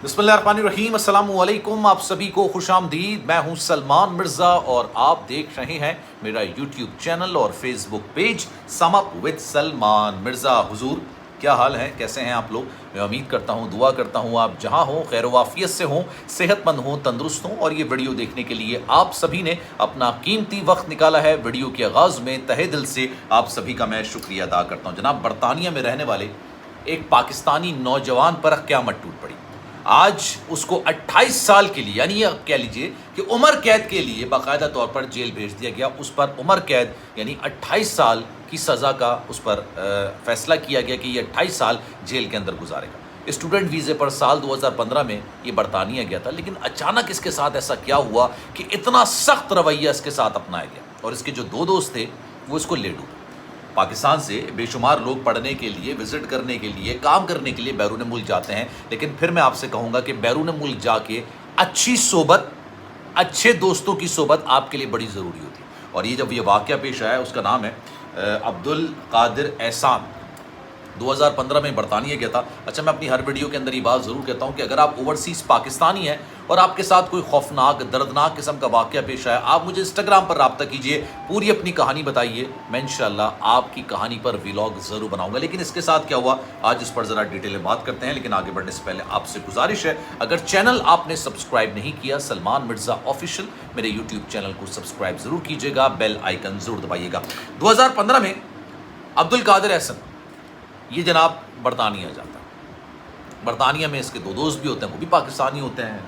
बिस्मिल्लाहिर्रहमानिर्रहीम, अस्सलामु अलैकुम। आप सभी को खुश आमदीद। मैं हूं सलमान मिर्ज़ा और आप देख रहे हैं मेरा यूट्यूब चैनल और Facebook page sum up with Salman Mirza. हुजूर, क्या हाल है, कैसे हैं आप लोग? मैं उम्मीद करता हूं, दुआ करता हूं आप जहां हो खैर वाफियत से हों, सेहतमंद हों, तंदुरुस्त हों। और ये वीडियो देखने के लिए आप सभी ने अपना कीमती वक्त निकाला है। वीडियो के आगाज़ में तहे दिल से आप सभी का मैं शुक्रिया अदा करता हूँ। जनाब, बरतानिया में रहने वाले एक पाकिस्तानी नौजवान पर क़यामत टूट पड़ी। आज उसको 28 साल के लिए, यानी कह लीजिए कि उम्र कैद के लिए बाकायदा तौर पर जेल भेज दिया गया। उस पर उम्र कैद यानी 28 साल की सज़ा का उस पर फैसला किया गया कि ये 28 साल जेल के अंदर गुजारेगा। स्टूडेंट वीज़े पर साल 2015 में ये बरतानिया गया था, लेकिन अचानक इसके साथ ऐसा क्या हुआ कि इतना सख्त रवैया इसके साथ अपनाया गया और इसके जो दो दोस्त थे वो इसको ले डूबे। पाकिस्तान से बेशुमार लोग पढ़ने के लिए, विज़िट करने के लिए, काम करने के लिए बैरून मुल्क जाते हैं, लेकिन फिर मैं आपसे कहूँगा कि बैरून मुल्क जाके अच्छी सोबत, अच्छे दोस्तों की सोबत आपके लिए बड़ी ज़रूरी होती है। और ये जब ये वाक़या पेश आया, उसका नाम है अब्दुल कादिर एहसान। 2015 में बरतानिया गया था। अच्छा, मैं अपनी हर वीडियो के अंदर ये बात ज़रूर कहता हूँ कि अगर आप ओवरसीज़ पाकिस्तानी हैं और आपके साथ कोई खौफनाक, दर्दनाक किस्म का वाक़या पेश आया, आप मुझे इंस्टाग्राम पर रब्ता कीजिए, पूरी अपनी कहानी बताइए। मैं इंशाअल्लाह आपकी कहानी पर व्लॉग ज़रूर बनाऊँगा। लेकिन इसके साथ क्या हुआ, आज इस पर ज़रा डिटेल में बात करते हैं। लेकिन आगे बढ़ने से पहले आपसे गुजारिश है, अगर चैनल आपने सब्सक्राइब नहीं किया, सलमान मिर्ज़ा ऑफिशियल, मेरे यूट्यूब चैनल को सब्सक्राइब ज़रूर कीजिएगा, बेल आइकन ज़रूर दबाइएगा। 2015 में अब्दुल कादिर एहसान ये जनाब बरतानिया जाता है। बरतानिया में इसके दो दोस्त भी होते हैं, वो भी पाकिस्तानी होते हैं,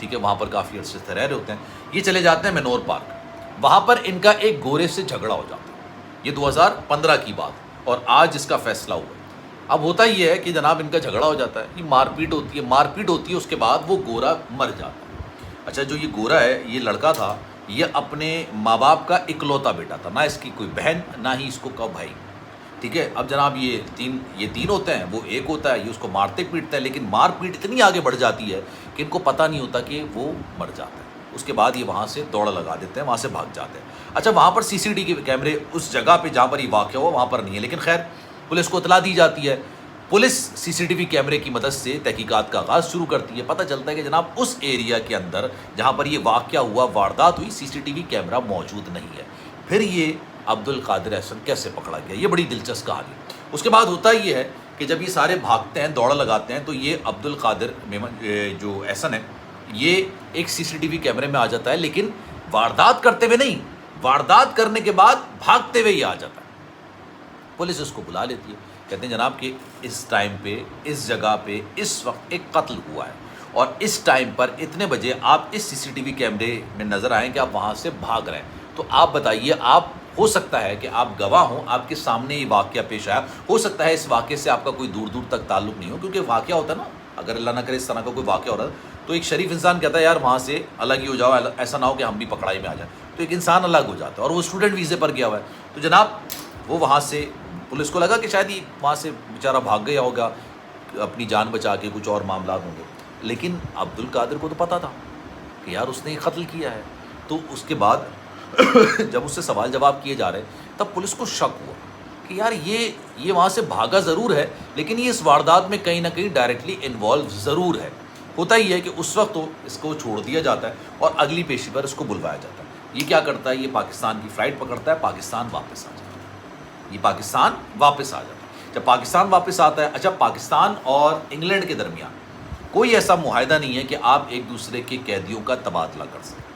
ठीक है, वहाँ पर काफ़ी अर्से से रह रहे होते हैं। ये चले जाते हैं मैनोर पार्क, वहाँ पर इनका एक गोरे से झगड़ा हो जाता है। ये 2015 की बात और आज इसका फैसला हुआ। अब होता ये है कि जनाब इनका झगड़ा हो जाता है, ये मारपीट होती है, उसके बाद वो गोरा मर जाता है। अच्छा, जो ये गोरा है, ये लड़का था, ये अपने माँ बाप का इकलौता बेटा था, ना इसकी कोई बहन, ना ही इसको कोई भाई, ठीक है। अब जनाब ये तीन होते हैं, वो एक होता है, ये उसको मारते पीटते हैं, लेकिन मारपीट इतनी आगे बढ़ जाती है कि इनको पता नहीं होता कि वो मर जाता है। उसके बाद ये वहाँ से दौड़ लगा देते हैं, वहाँ से भाग जाते हैं। अच्छा, वहाँ पर सीसीटीवी कैमरे उस जगह पे जहाँ पर ये वाक़या हुआ वहाँ पर नहीं है, लेकिन खैर पुलिस को इतला दी जाती है। पुलिस सीसीटीवी कैमरे की मदद से तहकीकात का आगाज़ शुरू करती है। पता चलता है कि जनाब उस एरिया के अंदर जहाँ पर ये वाक़या हुआ, वारदात हुई, सीसीटीवी कैमरा मौजूद नहीं है। फिर ये अब्दुल कादिर एहसान कैसे पकड़ा गया, ये बड़ी दिलचस्प कहानी। उसके बाद होता ये है कि जब ये सारे भागते हैं, दौड़ लगाते हैं, तो ये अब्दुल कादिर जो एहसान है, ये एक सीसीटीवी कैमरे में आ जाता है, लेकिन वारदात करते हुए नहीं, वारदात करने के बाद भागते हुए ही आ जाता है। पुलिस उसको बुला लेती है, कहते हैं जनाब कि इस टाइम पे, इस जगह पे, इस वक्त एक कत्ल हुआ है और इस टाइम पर इतने बजे आप इस सीसीटीवी कैमरे में नज़र आए कि आप वहाँ से भाग रहे हैं। तो आप बताइए, आप हो सकता है कि आप गवाह हों, आपके सामने ये वाक़या पेश आया, हो सकता है इस वाक़े से आपका कोई दूर दूर तक ताल्लुक़ नहीं हो, क्योंकि वाक़या होता है ना, अगर अल्लाह ना करे इस तरह का कोई वाक़या हो रहा है तो एक शरीफ इंसान कहता है यार वहाँ से अलग ही हो जाओ, ऐसा ना हो कि हम भी पकड़ाई में आ जाए। तो एक इंसान अलग हो जाता है और वो स्टूडेंट वीज़े पर गया हुआ है। तो जनाब वो वहाँ से, पुलिस को लगा कि शायद ये वहाँ से बेचारा भाग गया होगा अपनी जान बचा के, कुछ और मामला होंगे, लेकिन अब्दुल कादिर को तो पता था कि यार उसने कत्ल किया है। तो उसके बाद जब उससे सवाल जवाब किए जा रहे तब पुलिस को शक हुआ कि यार ये वहाँ से भागा ज़रूर है, लेकिन ये इस वारदात में कहीं ना कहीं डायरेक्टली इन्वॉल्व ज़रूर है। होता ही है कि उस वक्त तो इसको छोड़ दिया जाता है और अगली पेशी पर इसको बुलवाया जाता है। ये क्या करता है, ये पाकिस्तान की फ़्लाइट पकड़ता है, पाकिस्तान वापस आ जाता है। ये पाकिस्तान वापस आ जाता है। जब पाकिस्तान वापस आता है, अच्छा, पाकिस्तान और इंग्लैंड के दरमियान कोई ऐसा मुआहदा नहीं है कि आप एक दूसरे के कैदियों का तबादला कर सकें।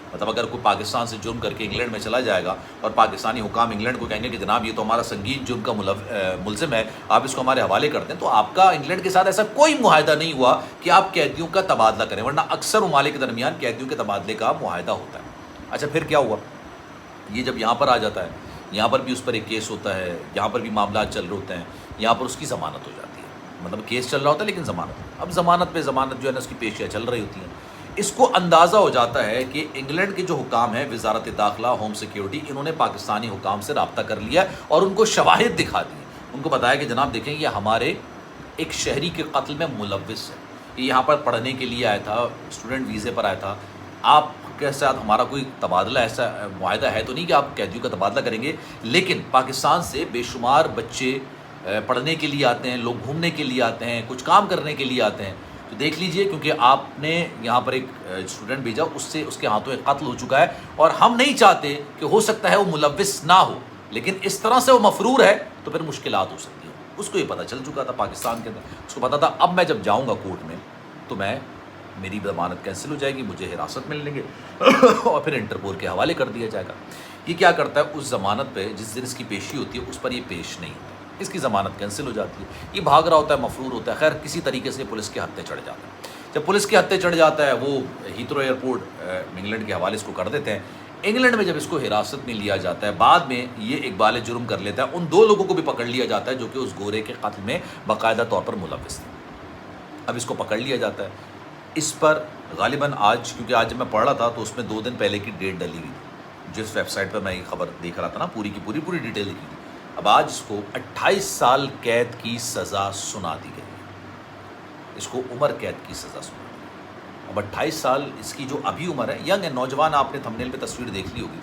मतलब अगर कोई पाकिस्तान से जुर्म करके इंग्लैंड में चला जाएगा और पाकिस्तानी हुकाम इंग्लैंड को कहेंगे कि जनाब ये तो हमारा संगीन जुर्म का मुलजिम है, आप इसको हमारे हवाले कर दें, तो आपका इंग्लैंड के साथ ऐसा कोई मुआहदा नहीं हुआ कि आप कैदियों का तबादला करें, वरना अक्सर ममालिक के दरमियान कैदियों के तबादले का मुआहदा होता है। अच्छा, फिर क्या हुआ, ये जब यहाँ पर आ जाता है, यहाँ पर भी उस पर एक केस होता है, यहाँ पर भी मामला चल रहे होते हैं, यहाँ पर उसकी ज़मानत हो जाती है। मतलब केस चल रहा होता है लेकिन ज़मानत, अब ज़मानत पे ज़मानत जो है ना, उसकी पेशियाँ चल रही होती हैं। इसको अंदाज़ा हो जाता है कि इंग्लैंड के जो हुकाम हैं, वज़ारत दाखिला, होम सिक्योरिटी, इन्होंने पाकिस्तानी हुकाम से रब्ता कर लिया और उनको शवाहिद दिखा दिए। उनको बताया कि जनाब देखें, ये हमारे एक शहरी के कत्ल में मुलव्विस है, ये यहाँ पर पढ़ने के लिए आया था, स्टूडेंट वीज़े पर आया था, आपके साथ हमारा कोई तबादला, ऐसा मुआहदा है तो नहीं कि आप कैदियों का तबादला करेंगे। लेकिन पाकिस्तान से बेशुमार बच्चे पढ़ने के लिए आते हैं, लोग घूमने के लिए आते हैं, कुछ काम करने के लिए आते हैं। تو دیکھ لیجئے، کیونکہ آپ نے یہاں پر ایک اسٹوڈنٹ بھیجا، اس کے ہاتھوں ایک قتل ہو چکا ہے، اور ہم نہیں چاہتے کہ ہو سکتا ہے وہ ملوث نہ ہو، لیکن اس طرح سے وہ مفرور ہے تو پھر مشکلات ہو سکتی ہیں. اس کو یہ پتہ چل چکا تھا پاکستان کے اندر، اس کو پتا تھا اب میں جب جاؤں گا کورٹ میں تو میری ضمانت کینسل ہو جائے گی، مجھے حراست میں لیں گے اور پھر انٹرپول کے حوالے کر دیا جائے گا. یہ کیا کرتا ہے، اس ضمانت پہ جس دن اس کی پیشی ہوتی ہے اس پر یہ پیش نہیں ہوتا، اس کی ضمانت کینسل ہو جاتی ہے. یہ بھاگ رہا ہوتا ہے، مفرور ہوتا ہے، خیر کسی طریقے سے پولیس کے ہتھے چڑھ جاتا ہے. جب پولیس کے ہتھے چڑھ جاتا ہے، وہ ہیتھرو ایئرپورٹ انگلینڈ کے حوالے اس کو کر دیتے ہیں. انگلینڈ میں جب اس کو حراست میں لیا جاتا ہے، بعد میں یہ اقبال جرم کر لیتا ہے. ان 2 لوگوں کو بھی پکڑ لیا جاتا ہے جو کہ اس گورے کے قتل میں باقاعدہ طور پر ملوث تھے. اب اس کو پکڑ لیا جاتا ہے. اس پر غالباً آج، کیونکہ آج جب میں پڑھ رہا تھا تو اس میں 2 دن پہلے کی ڈیٹ ڈلی ہوئی تھی، جس ویب سائٹ پر میں یہ خبر دیکھ رہا تھا نا، پوری کی پوری ڈیٹیل لکھی تھی. اب آج اس کو 28 سال قید کی سزا سنا دی گئی. اس کو عمر قید کی سزا سنا دی گئی. اب 28 سال اس کی جو ابھی عمر ہے، ینگ ہے، نوجوان، آپ نے تھمبنیل پہ تصویر دیکھ لی ہوگی.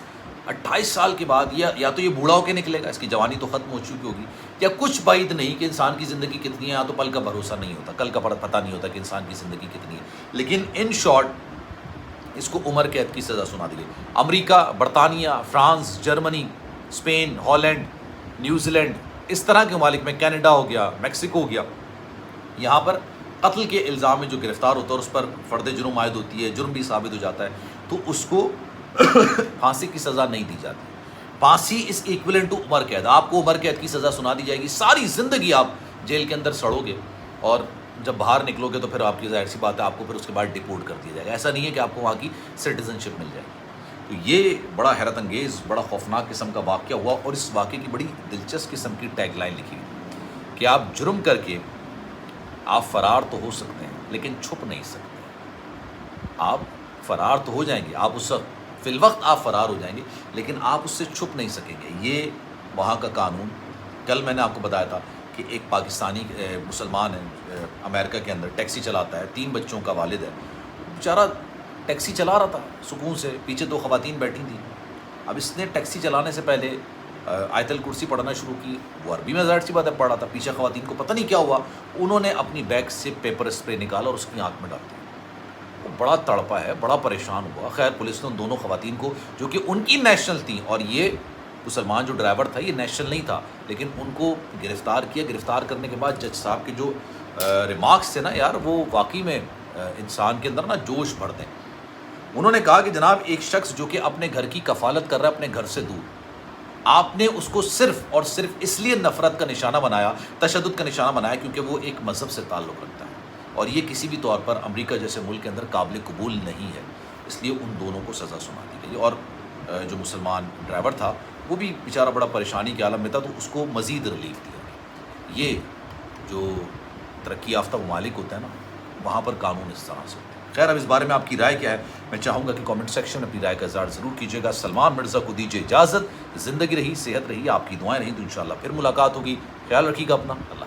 28 سال کے بعد یا تو یہ بوڑھا ہو کے نکلے گا، اس کی جوانی تو ختم ہو چکی ہوگی، یا کچھ بعید نہیں کہ انسان کی زندگی کتنی ہے. یا تو پل کا بھروسہ نہیں ہوتا، کل کا پتہ نہیں ہوتا کہ انسان کی زندگی کتنی ہے. لیکن ان شارٹ اس کو عمر قید کی سزا سنا دی گئی. امریکہ، برطانیہ، France, Germany, Spain, Holland, New Zealand طرح کے ممالک میں، کینیڈا ہو گیا، میکسیکو ہو گیا، یہاں پر قتل کے الزام میں جو گرفتار ہوتا ہے اور اس پر فرد جرم عائد ہوتی ہے، جرم بھی ثابت ہو جاتا ہے، تو اس کو پھانسی کی سزا نہیں دی جاتی. پھانسی از ایکویلنٹ ٹو عمر قید. آپ کو عمر قید کی سزا سنا دی جائے گی، ساری زندگی آپ جیل کے اندر سڑو گے، اور جب باہر نکلو گے تو پھر آپ کی ظاہر سی بات ہے آپ کو پھر اس کے بعد ڈیپورٹ کر دیا جائے گا. ایسا نہیں ہے کہ آپ کو وہاں کی سٹیزن شپ مل جائے گی. تو یہ بڑا حیرت انگیز، بڑا خوفناک قسم کا واقعہ ہوا، اور اس واقعے کی بڑی دلچسپ قسم کی ٹیگ لائن لکھی ہوئی کہ آپ جرم کر کے آپ فرار تو ہو سکتے ہیں لیکن چھپ نہیں سکتے. آپ فرار تو ہو جائیں گے، آپ اس وقت فی الوقت آپ فرار ہو جائیں گے، لیکن آپ اس سے چھپ نہیں سکیں گے. یہ وہاں کا قانون. کل میں نے آپ کو بتایا تھا کہ ایک پاکستانی مسلمان ہے، امریکہ کے اندر ٹیکسی چلاتا ہے، 3 بچوں کا والد ہے. بیچارہ ٹیکسی چلا رہا تھا سکون سے، پیچھے 2 خواتین بیٹھی تھیں. اب اس نے ٹیکسی چلانے سے پہلے آیت الکرسی پڑھنا شروع کی. وہ عربی میں ظاہر سی بات ہے پڑھ رہا تھا. پیچھے خواتین کو پتہ نہیں کیا ہوا، انہوں نے اپنی بیگ سے پیپر اسپرے نکالا اور اس کی آنکھ میں ڈال دیا. وہ بڑا تڑپا ہے، بڑا پریشان ہوا. خیر پولیس نے ان دونوں خواتین کو، جو کہ ان کی نیشنل تھیں، اور یہ مسلمان جو ڈرائیور تھا یہ نیشنل نہیں تھا، لیکن ان کو گرفتار کیا. گرفتار کرنے کے بعد جج صاحب کے جو ریمارکس تھے نا یار، وہ واقعی میں انسان کے اندر نا جوش بھر دیں. انہوں نے کہا کہ جناب ایک شخص جو کہ اپنے گھر کی کفالت کر رہا ہے اپنے گھر سے دور، آپ نے اس کو صرف اور صرف اس لیے نفرت کا نشانہ بنایا، تشدد کا نشانہ بنایا، کیونکہ وہ ایک مذہب سے تعلق رکھتا ہے، اور یہ کسی بھی طور پر امریکہ جیسے ملک کے اندر قابل قبول نہیں ہے. اس لیے ان دونوں کو سزا سنا دی گئی. اور جو مسلمان ڈرائیور تھا وہ بھی بیچارہ بڑا پریشانی کے عالم میں تھا، تو اس کو مزید ریلیف دیا گیا. یہ جو ترقی یافتہ ممالک ہوتا ہے نا، وہاں پر قانون اس طرح سے ہوتا ہے. خیر اب اس بارے میں آپ کی رائے کیا ہے؟ میں چاہوں گا کہ کامنٹ سیکشن میں اپنی رائے کا اظہار ضرور کیجیے گا. سلمان مرزا کو دیجیے اجازت. زندگی رہی، صحت رہی، آپ کی دعائیں رہی، تو انشاءاللہ پھر ملاقات ہوگی. خیال رکھیے گا اپنا. اللہ